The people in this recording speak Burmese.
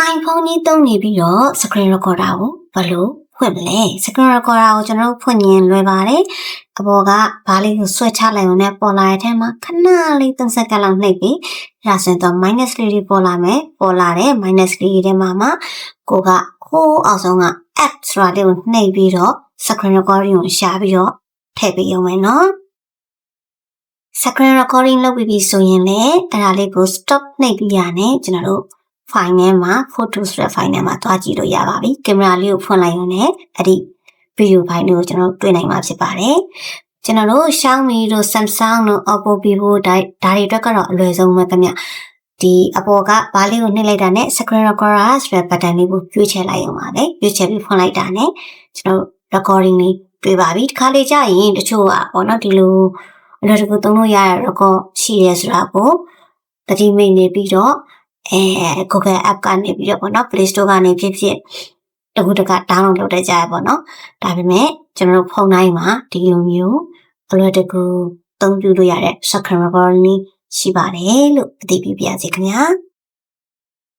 iPhone ကြီးသုံးနေပြီးတော့ screen recorder ကိုဘယ်လိုဖွင့်မလဲ screen recorder ကိုကျွန်တော်တို့ဖွင့်ရင်လွယ်ပါတယ်အပေါ်ကဘားလေးကိုဆွဲချလိုက်အောင်နဲ့ပေါ်လာတဲ့အထက်မှာခဏလေး3စက္ကန့်လောက်နှိပ်ပြီးဒါဆိုရင်တော့ minus လေးတွေပေါ်လာမယ်ပေါ်လာတဲ့ minus လေးတွေမှာကိုကဟိုးအောက်ဆုံးက app ဆိုတာလေးကိုနှိပ်ပြီးတော့ screen recording ကိုရှာပြီးတော့ထည့်ပေးအောင်မယ်နော် screen recording လုပ်ပြီးပြီဆိုရင်လည်းအဲ့ဒါလေးကို stop နှိပ်ပြီးရတယ်ကျွန်တော်တို့ file ထဲမှာ photo ဆိုတဲ့ file ထဲမှာတွားကြည့်လို့ရပါပြီကင်မရာလေးကိုဖွင့်လိုက်ရင်လည်းအဲ့ဒီ video file လေးကိုကျွန်တော်တို့တွေ့နိုင်မှာဖြစ်ပါတယ်ကျွန်တော်တို့ Xiaomi တို့ Samsung တို့ Oppo Vivo ဒါတွေအတွက်ကတော့အလွယ်ဆုံးပဲခင်ဗျဒီအပေါ်ကဘားလေးကိုနှိပ်လိုက်တာနဲ့ screen recorder ဆိုတဲ့ button လေးကိုရွေးချယ်လိုက်အောင်ပါပဲရွေးချယ်ပြီးဖွင့်လိုက်တာနဲ့ကျွန်တော် recording လေးတွေ့ပါပြီဒီခါလေးကြာရင်တချို့ကပေါ့နော်ဒီလိုအလွယ်တကူသုံးလို့ရတဲ့ record ရှိရဲဆိုတာကိုတတိမိတ်နေပြီးတော့Google app ကနေပြီးတော့ပေါ့နော် Play Store ကနေဖြစ်ဖြစ်တခုတက download လုပ်တတ်ကြရပေါ့နော်ဒါပေမဲ့ကျွန်တော်တို့ဖုန်းတိုင်းမှာဒီလိုမျိုးအလွယ်တကူသုံးပြုလို့ရတဲ့ screen recording ရှိပါတယ်လို့အသိပေးပါရစေခင်ဗျာ